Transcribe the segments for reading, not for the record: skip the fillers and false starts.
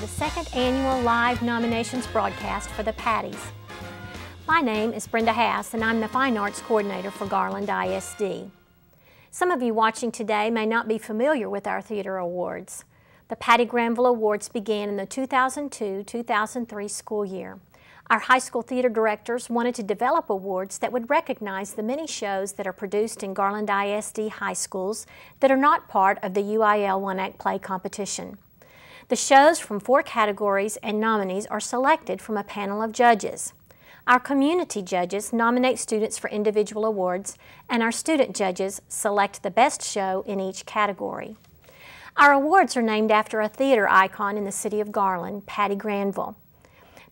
the second annual live nominations broadcast for the Patties. My name is Brenda and I'm the Fine Arts Coordinator for Garland ISD. Some of you watching today may not be familiar with our theater awards. The Patty Granville Awards began in the 2002-2003 school year. Our high school theater directors wanted to develop awards that would recognize the many shows that are produced in Garland ISD high schools that are not part of the UIL one-act play competition. The shows from 4 categories and nominees are selected from a panel of judges. Our community judges nominate students for individual awards, and our student judges select the best show in each category. Our awards are named after a theater icon in the city of Garland, Patty Granville.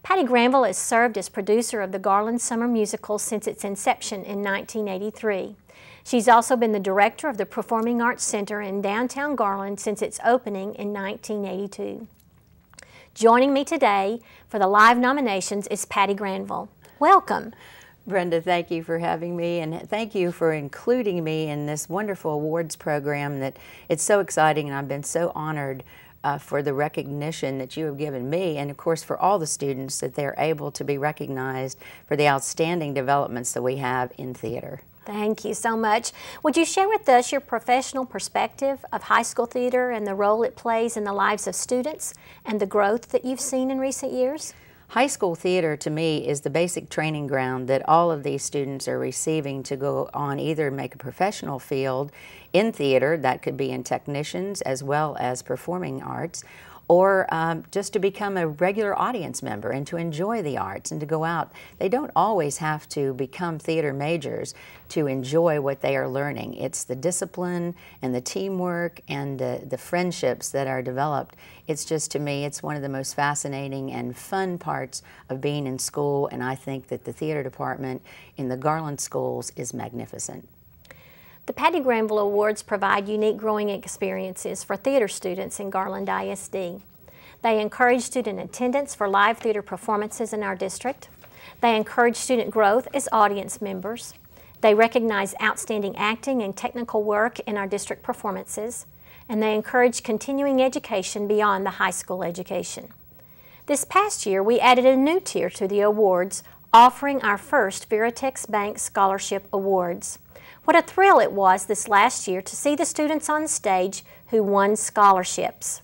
Patty Granville has served as producer of the Garland Summer Musical since its inception in 1983. She's also been the director of the Performing Arts Center in downtown Garland since its opening in 1982. Joining me today for the live nominations is Patty Granville. Welcome. Brenda, thank you for having me, and thank you for including me in this wonderful awards program. That it's so exciting, and I've been so honored for the recognition that you have given me, and of course for all the students, that they're able to be recognized for the outstanding developments that we have in theater. Thank you so much. Would you share with us your professional perspective of high school theater and the role it plays in the lives of students and the growth that you've seen in recent years? High school theater, to me, is the basic training ground that all of these students are receiving to go on either make a professional field in theater, that could be in technicians as well as performing arts, or just to become a regular audience member and to enjoy the arts and to go out. They don't always have to become theater majors to enjoy what they are learning. It's the discipline and the teamwork and the friendships that are developed. It's just, to me, it's one of the most fascinating and fun parts of being in school, and I think that the theater department in the Garland schools is magnificent. The Patty Granville Awards provide unique growing experiences for theater students in Garland ISD. They encourage student attendance for live theater performances in our district. They encourage student growth as audience members. They recognize outstanding acting and technical work in our district performances. And they encourage continuing education beyond the high school education. This past year, we added a new tier to the awards, offering our first Veritex Bank Scholarship Awards. What a thrill it was this last year to see the students on stage who won scholarships.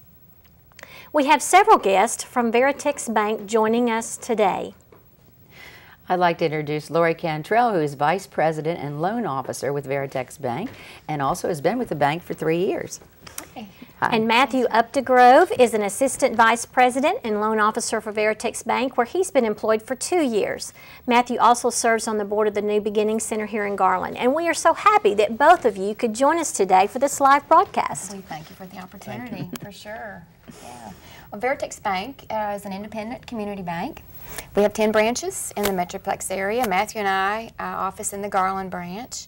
We have several guests from Veritex Bank joining us today. I'd like to introduce Lori Cantrell, who is Vice President and Loan Officer with Veritex Bank, and also has been with the bank for 3 years. Hi. And Matthew Updegrove is an Assistant Vice President and Loan Officer for Veritex Bank, where he's been employed for 2 years. Matthew also serves on the board of the New Beginnings Center here in Garland, and we are so happy that both of you could join us today for this live broadcast. We thank you for the opportunity, for sure. Yeah. Well, Veritex Bank is an independent community bank. We have 10 branches in the Metroplex area. Matthew and I office in the Garland branch.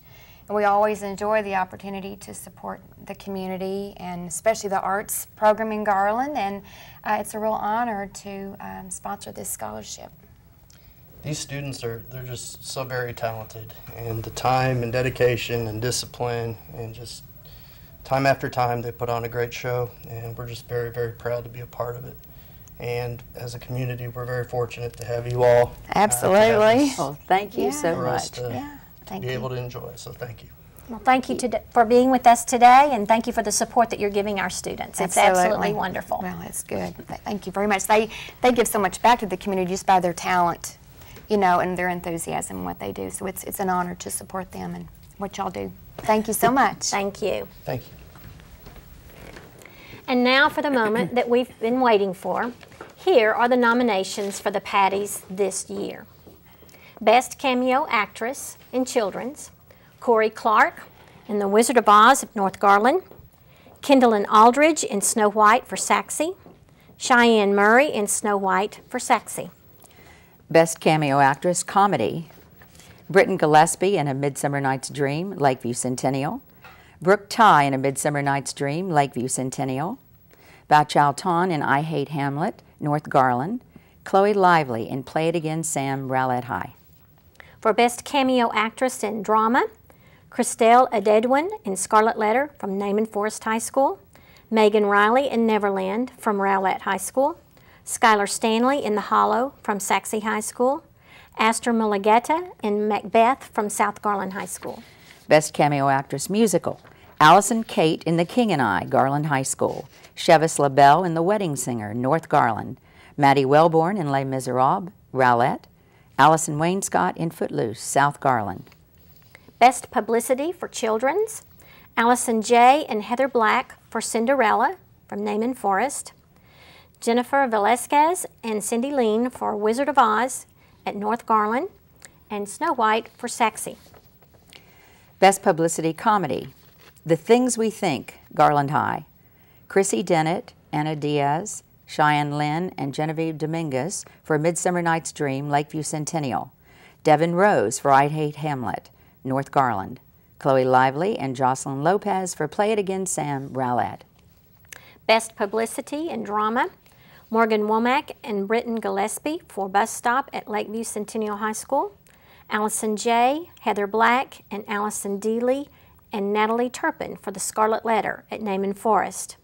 And we always enjoy the opportunity to support the community and especially the arts program in Garland, and it's a real honor to sponsor this scholarship. These students they're just so very talented, and the time and dedication and discipline and just time after time they put on a great show, and we're just very, very proud to be a part of it. And as a community, we're very fortunate to have you all. Absolutely. Well, thank you so much. To be able to enjoy, so thank you. Well, thank you for being with us today, and thank you for the support that you're giving our students. It's absolutely wonderful. Well, it's good. Thank you very much. They give so much back to the community just by their talent, you know, and their enthusiasm in what they do. So it's an honor to support them and what y'all do. Thank you so much. Thank you. Thank you. And now for the moment that we've been waiting for. Here are the nominations for the Patties this year. Best Cameo Actress in Children's, Corey Clark in The Wizard of Oz of North Garland, Kendall Aldridge in Snow White for Saxey, Cheyenne Murray in Snow White for Saxey. Best Cameo Actress Comedy, Britton Gillespie in A Midsummer Night's Dream, Lakeview Centennial, Brooke Ty in A Midsummer Night's Dream, Lakeview Centennial, Bao Chow Ton in I Hate Hamlet, North Garland, Chloe Lively in Play It Again, Sam, Rowlett High. For Best Cameo Actress in Drama, Christelle Adedwin in Scarlet Letter from Naaman Forest High School, Megan Riley in Neverland from Rowlett High School, Skylar Stanley in The Hollow from Saxe High School. Astor Mulligeta in Macbeth from South Garland High School. Best Cameo Actress Musical, Allison Kate in The King and I, Garland High School. Chevis LaBelle in The Wedding Singer, North Garland. Maddie Wellborn in Les Miserables, Rowlett. Allison Wainscott in Footloose, South Garland. Best Publicity for Children's, Allison J. and Heather Black for Cinderella from Naaman Forest. Jennifer Velasquez and Cindy Lean for Wizard of Oz at North Garland, and Snow White for Saxe. Best Publicity Comedy, The Things We Think, Garland High. Chrissy Dennett, Anna Diaz, Cheyenne Lynn, and Genevieve Dominguez for A Midsummer Night's Dream, Lakeview Centennial. Devin Rose for I Hate Hamlet, North Garland. Chloe Lively and Jocelyn Lopez for Play It Again, Sam, Rowlett. Best Publicity and Drama, Morgan Womack and Britton Gillespie for Bus Stop at Lakeview Centennial High School. Allison J., Heather Black, and Allison Deely and Natalie Turpin for The Scarlet Letter at Naaman Forest.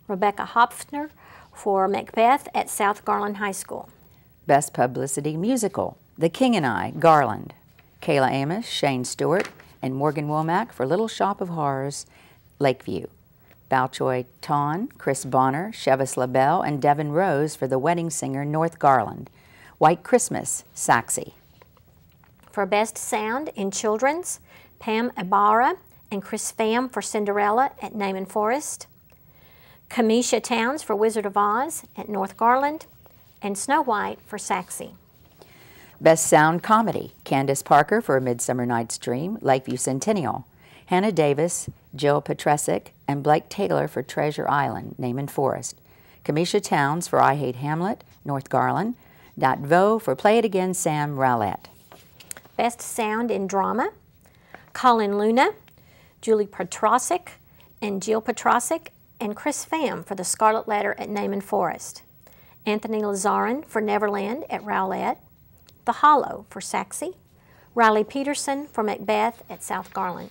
Rebecca Hopfner for Macbeth at South Garland High School. Best Publicity Musical, The King and I, Garland. Kayla Amos, Shane Stewart, and Morgan Womack for Little Shop of Horrors, Lakeview. Balchoy Ton, Chris Bonner, Chevis LaBelle, and Devin Rose for The Wedding Singer, North Garland. White Christmas, Saxe. For Best Sound in Children's, Pam Ibarra and Chris Pham for Cinderella at Naaman Forest. Kamisha Towns for Wizard of Oz at North Garland, and Snow White for Saxe. Best Sound Comedy, Candace Parker for A Midsummer Night's Dream, Lakeview Centennial. Hannah Davis, Jill Petresic, and Blake Taylor for Treasure Island, Naaman Forest. Kamisha Towns for I Hate Hamlet, North Garland. Dot Vo for Play It Again, Sam, Rowlett. Best Sound in Drama, Colin Luna, Julie Petrosic, and Jill Petrosic, and Chris Pham for The Scarlet Letter at Naaman Forest. Anthony Lazarin for Neverland at Rowlett. The Hollow for Saxe. Riley Peterson for Macbeth at South Garland.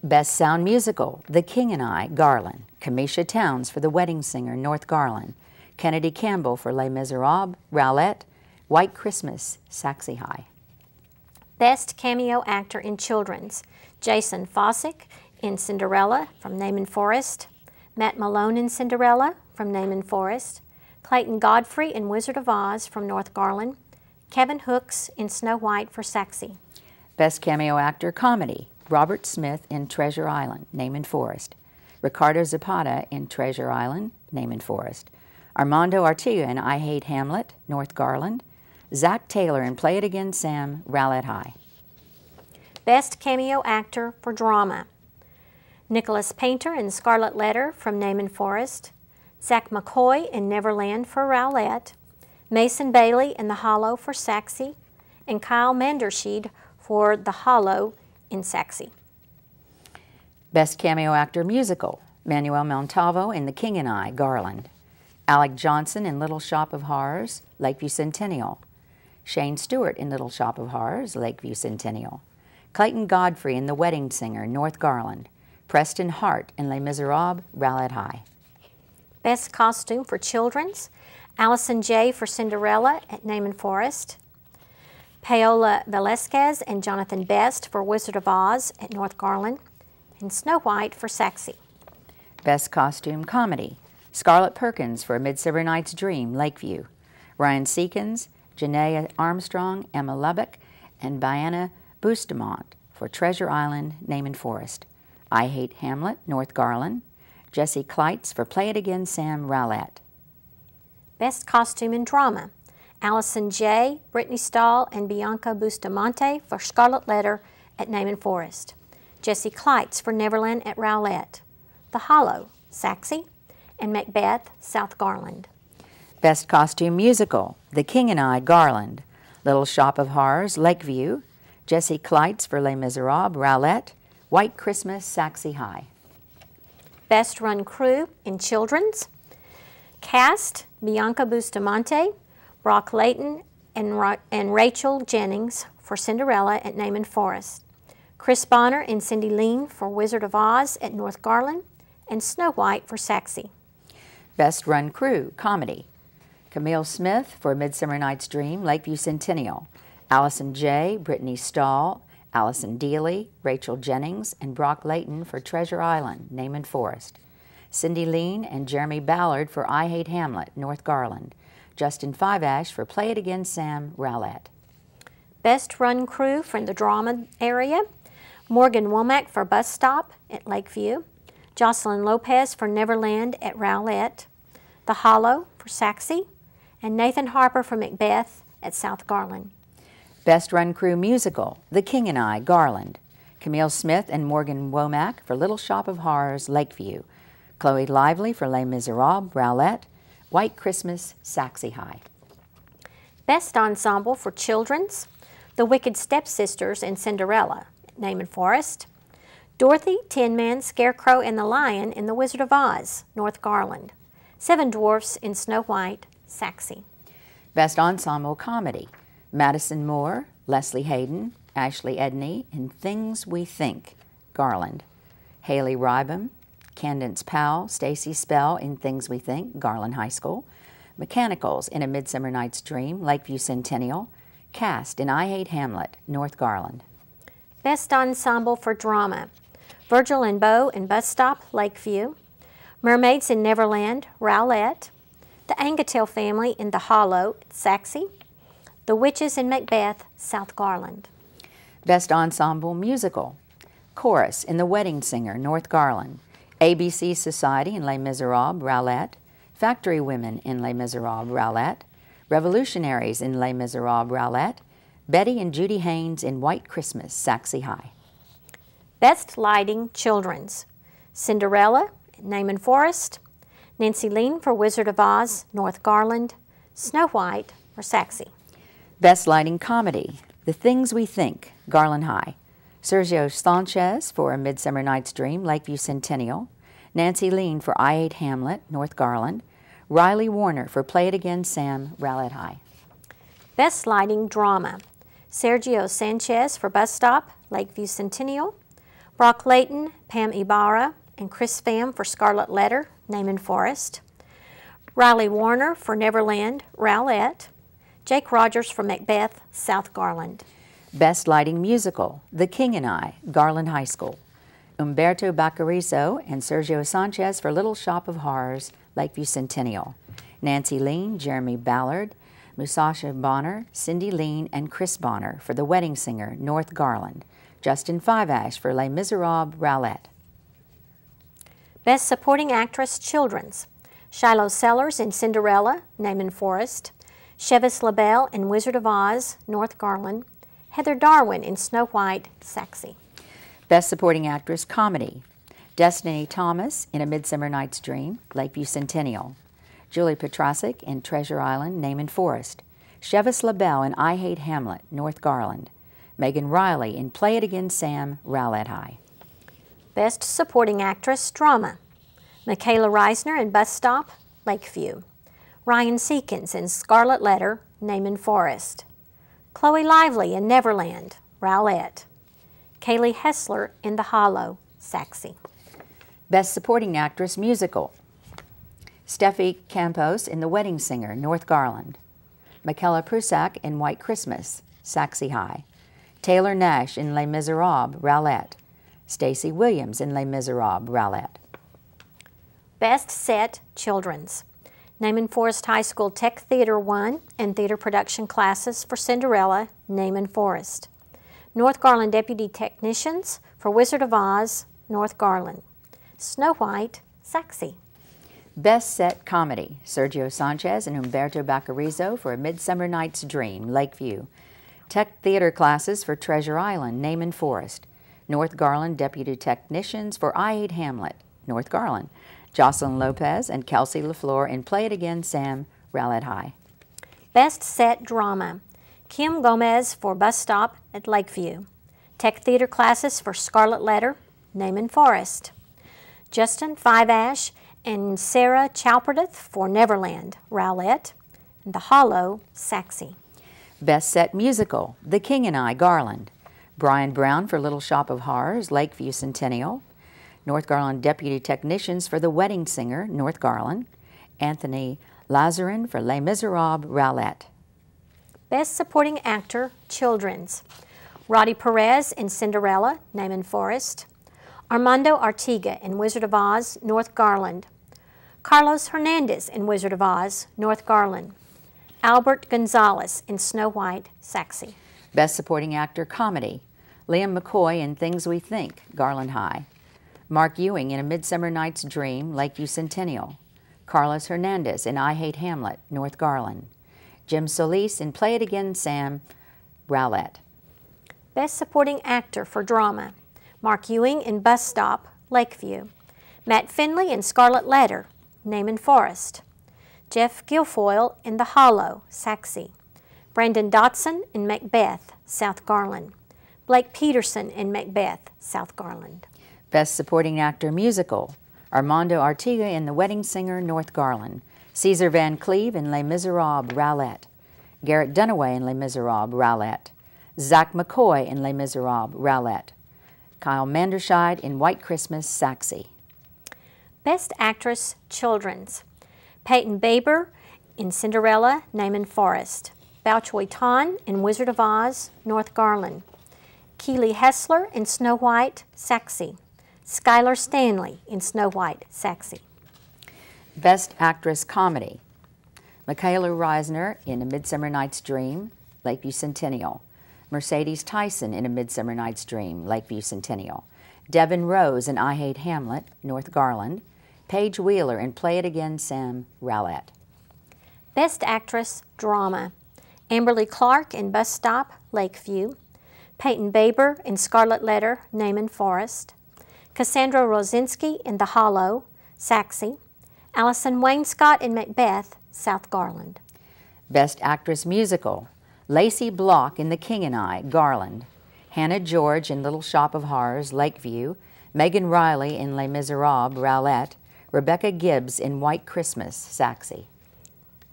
Best Sound Musical, The King and I, Garland. Kamisha Towns for The Wedding Singer, North Garland. Kennedy Campbell for Les Miserables, Rowlett. White Christmas, Saxe High. Best Cameo Actor in Children's, Jason Fossick in Cinderella from Naaman Forest. Matt Malone in Cinderella from Naaman Forest. Clayton Godfrey in Wizard of Oz from North Garland. Kevin Hooks in Snow White for Saxe. Best Cameo Actor Comedy, Robert Smith in Treasure Island, Naaman Forest. Ricardo Zapata in Treasure Island, Naaman Forest. Armando Artiga in I Hate Hamlet, North Garland. Zach Taylor in Play It Again, Sam, Rowlett High. Best Cameo Actor for Drama, Nicholas Painter in Scarlet Letter from Naaman Forest. Zach McCoy in Neverland for Rowlett. Mason Bailey in The Hollow for Saxe. And Kyle Mandersheed for The Hollow in Saxe. Best Cameo Actor Musical, Manuel Montalvo in The King and I, Garland. Alec Johnson in Little Shop of Horrors, Lakeview Centennial. Shane Stewart in Little Shop of Horrors, Lakeview Centennial. Clayton Godfrey in The Wedding Singer, North Garland. Preston Hart in Les Miserables, Rowlett High. Best Costume for Children's, Allison J. for Cinderella at Naaman Forest. Paola Velasquez and Jonathan Best for Wizard of Oz at North Garland, and Snow White for Saxe. Best Costume Comedy, Scarlett Perkins for A Midsummer Night's Dream, Lakeview. Ryan Seekins, Janaea Armstrong, Emma Lubbock, and Bianna Bustamante for Treasure Island, Naaman Forest. I Hate Hamlet, North Garland. Jesse Kleitz for Play It Again, Sam, Rowlett. Best Costume in Drama, Allison J., Brittany Stahl, and Bianca Bustamante for Scarlet Letter at Naaman Forest. Jesse Kleitz for Neverland at Rowlett. The Hollow, Saxe, and Macbeth, South Garland. Best Costume Musical, The King and I, Garland. Little Shop of Horrors, Lakeview. Jesse Kleitz for Les Miserables, Rowlett. White Christmas, Saxe High. Best Run Crew in Children's, Cast, Bianca Bustamante, Brock Layton, and Rachel Jennings for Cinderella at Naaman Forest. Chris Bonner and Cindy Lean for Wizard of Oz at North Garland, and Snow White for Saxe. Best Run Crew, Comedy. Camille Smith for Midsummer Night's Dream, Lakeview Centennial. Allison J., Brittany Stahl, Allison Dealey, Rachel Jennings, and Brock Layton for Treasure Island, Naaman Forest. Cindy Lean and Jeremy Ballard for I Hate Hamlet, North Garland. Justin Fiveash for Play It Again, Sam, Rowlett. Best Run Crew from the drama area, Morgan Womack for Bus Stop at Lakeview, Jocelyn Lopez for Neverland at Rowlett, The Hollow for Saxe, and Nathan Harper for Macbeth at South Garland. Best Run Crew Musical, The King and I, Garland. Camille Smith and Morgan Womack for Little Shop of Horrors, Lakeview. Chloe Lively for Les Miserables, Rowlett. White Christmas, Saxe High. Best Ensemble for Children's, The Wicked Stepsisters in Cinderella, Naaman Forest. Dorothy, Tin Man, Scarecrow, and the Lion in The Wizard of Oz, North Garland. Seven Dwarfs in Snow White, Saxe. Best Ensemble Comedy, Madison Moore, Leslie Hayden, Ashley Edney in Things We Think, Garland. Haley Rybam, Candence Powell, Stacy Spell in Things We Think, Garland High School. Mechanicals in A Midsummer Night's Dream, Lakeview Centennial. Cast in I Hate Hamlet, North Garland. Best Ensemble for Drama, Virgil and Beau in Bus Stop, Lakeview. Mermaids in Neverland, Rowlett. The Angatel Family in The Hollow, Saxe. The Witches in Macbeth, South Garland. Best Ensemble Musical, Chorus in The Wedding Singer, North Garland. ABC Society in Les Miserables, Rowlett. Factory Women in Les Miserables, Rowlett. Revolutionaries in Les Miserables, Rowlett. Betty and Judy Haynes in White Christmas, Saxe High. Best Lighting Children's, Cinderella, Naaman Forest. Nancy Lean for Wizard of Oz, North Garland. Snow White for Saxe. Best Lighting Comedy, The Things We Think, Garland High. Sergio Sanchez for A Midsummer Night's Dream, Lakeview Centennial. Nancy Lean for I Hate Hamlet, North Garland. Riley Warner for Play It Again, Sam, Rowlett High. Best Lighting Drama, Sergio Sanchez for Bus Stop, Lakeview Centennial. Brock Layton, Pam Ibarra, and Chris Pham for Scarlet Letter, Naaman Forest. Riley Warner for Neverland, Rowlett. Jake Rogers for Macbeth, South Garland. Best Lighting Musical, The King and I, Garland High School. Umberto Baccarizo and Sergio Sanchez for Little Shop of Horrors, Lakeview Centennial. Nancy Lean, Jeremy Ballard, Musasha Bonner, Cindy Lean, and Chris Bonner for The Wedding Singer, North Garland. Justin Fiveash for Les Miserables, Rowlett. Best Supporting Actress Children's, Shiloh Sellers in Cinderella, Naaman Forest. Chevis LaBelle in Wizard of Oz, North Garland. Heather Darwin in Snow White, Saxe. Best Supporting Actress Comedy, Destiny Thomas in A Midsummer Night's Dream, Lakeview Centennial. Julie Petrasic in Treasure Island, Naaman Forest. Chevis LaBelle in I Hate Hamlet, North Garland. Megan Riley in Play It Again, Sam, Rowlett High. Best Supporting Actress Drama, Michaela Reisner in Bus Stop, Lakeview. Ryan Seekins in Scarlet Letter, Naaman Forest. Chloe Lively in Neverland, Rowlett. Kaylee Hessler in The Hollow, Saxe. Best Supporting Actress Musical, Steffi Campos in The Wedding Singer, North Garland. Michaela Prusak in White Christmas, Saxe High. Taylor Nash in Les Miserables, Rowlett. Stacey Williams in Les Miserables, Rowlett. Best Set Children's, Naaman Forest High School Tech Theater 1 and Theater Production Classes for Cinderella, Naaman Forest. North Garland Deputy Technicians for Wizard of Oz, North Garland. Snow White, Saxe. Best Set Comedy, Sergio Sanchez and Umberto Baccarizo for A Midsummer Night's Dream, Lakeview. Tech Theater Classes for Treasure Island, Naaman Forest. North Garland Deputy Technicians for I Hate Hamlet, North Garland. Jocelyn Lopez and Kelsey LaFleur in Play It Again, Sam, Rowlett High. Best Set Drama, Kim Gomez for Bus Stop at Lakeview. Tech Theater Classes for Scarlet Letter, Naaman Forest. Justin Fiveash and Sarah Chalperdeth for Neverland, Rowlett. And The Hollow, Saxe. Best Set Musical, The King and I, Garland. Brian Brown for Little Shop of Horrors, Lakeview Centennial. North Garland Deputy Technicians for The Wedding Singer, North Garland. Anthony Lazarin for Les Miserables, Rowlett. Best Supporting Actor, Children's. Roddy Perez in Cinderella, Naaman Forrest. Armando Artiga in Wizard of Oz, North Garland. Carlos Hernandez in Wizard of Oz, North Garland. Albert Gonzalez in Snow White, Saxe. Best Supporting Actor, Comedy. Liam McCoy in Things We Think, Garland High. Mark Ewing in A Midsummer Night's Dream, Lakeview Centennial. Carlos Hernandez in I Hate Hamlet, North Garland. Jim Solis in Play It Again, Sam, Rowlett. Best Supporting Actor for Drama. Mark Ewing in Bus Stop, Lakeview. Matt Finley in Scarlet Letter, Naaman Forrest. Jeff Guilfoyle in The Hollow, Saxe. Brandon Dotson in Macbeth, South Garland. Blake Peterson in Macbeth, South Garland. Best Supporting Actor, Musical. Armando Artiga in The Wedding Singer, North Garland. Caesar Van Cleve in Les Miserables, Rowlett. Garrett Dunaway in Les Miserables, Rowlett. Zach McCoy in Les Miserables, Rowlett. Kyle Manderscheid in White Christmas, Saxe. Best Actress, Children's. Peyton Baber in Cinderella, Naaman Forrest. Bao Choi Tan in Wizard of Oz, North Garland. Keely Hessler in Snow White, Saxe. Skylar Stanley in Snow White, Saxe. Best Actress, Comedy. Michaela Reisner in A Midsummer Night's Dream, Lakeview Centennial. Mercedes Tyson in A Midsummer Night's Dream, Lakeview Centennial. Devin Rose in I Hate Hamlet, North Garland. Paige Wheeler in Play It Again, Sam, Rowlett. Best Actress, Drama. Amberly Clark in Bus Stop, Lakeview. Peyton Baber in Scarlet Letter, Naaman Forrest. Cassandra Rosinski in The Hollow, Saxe. Allison Wainscott in Macbeth, South Garland. Best Actress, Musical. Lacey Block in The King and I, Garland. Hannah George in Little Shop of Horrors, Lakeview. Megan Riley in Les Miserables, Rowlett. Rebecca Gibbs in White Christmas, Saxe.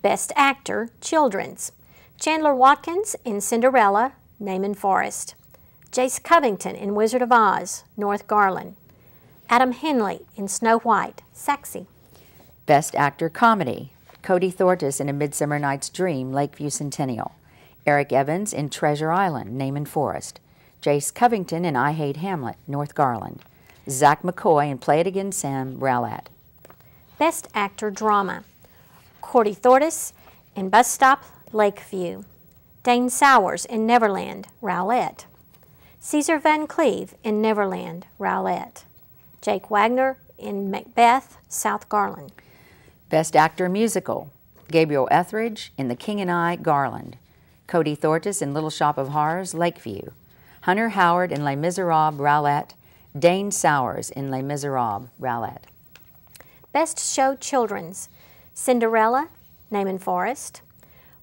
Best Actor, Children's. Chandler Watkins in Cinderella, Naaman Forrest. Jace Covington in Wizard of Oz, North Garland. Adam Henley in Snow White, Saxe. Best Actor, Comedy. Cody Thortis in A Midsummer Night's Dream, Lakeview Centennial. Eric Evans in Treasure Island, Naaman Forrest. Jace Covington in I Hate Hamlet, North Garland. Zach McCoy in Play It Again, Sam, Rowlett. Best Actor, Drama. Cordy Thortis in Bus Stop, Lakeview. Dane Sowers in Neverland, Rowlett. Caesar Van Cleve in Neverland, Rowlett. Jake Wagner in Macbeth, South Garland. Best Actor, Musical. Gabriel Etheridge in The King and I, Garland. Cody Thortis in Little Shop of Horrors, Lakeview. Hunter Howard in Les Miserables, Rowlett. Dane Sowers in Les Miserables, Rowlett. Best Show, Children's. Cinderella, Naaman Forrest.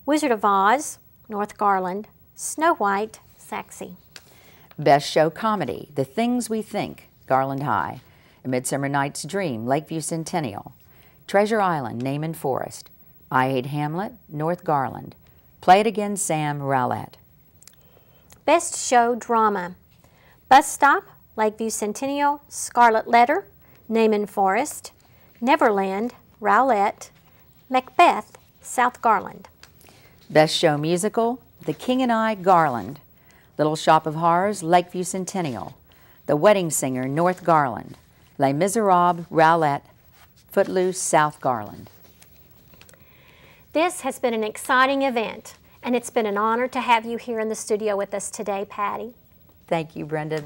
Wizard of Oz, North Garland. Snow White, Saxe. Best Show, Comedy. The Things We Think, Garland High. A Midsummer Night's Dream, Lakeview Centennial. Treasure Island, Naaman Forrest. I Hate Hamlet, North Garland. Play It Again, Sam, Rowlett. Best Show, Drama. Bus Stop, Lakeview Centennial. Scarlet Letter, Naaman Forrest. Neverland, Rowlett. Macbeth, South Garland. Best Show, Musical. The King and I, Garland. Little Shop of Horrors, Lakeview Centennial. The Wedding Singer, North Garland. Les Miserables, Rowlett. Footloose, South Garland. This has been an exciting event, and it's been an honor to have you here in the studio with us today, Patty. Thank you, Brenda.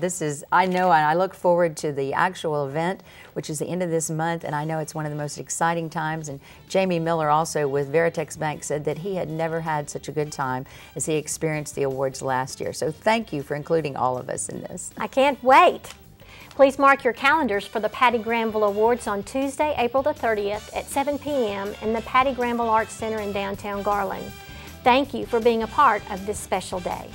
I know, and I look forward to the actual event, which is the end of this month, and I know it's one of the most exciting times. And Jamie Miller also with Veritex Bank said that he had never had such a good time as he experienced the awards last year. So thank you for including all of us in this. I can't wait. Please mark your calendars for the Patty Granville Awards on Tuesday, April the 30th at 7 p.m. in the Patty Granville Arts Center in downtown Garland. Thank you for being a part of this special day.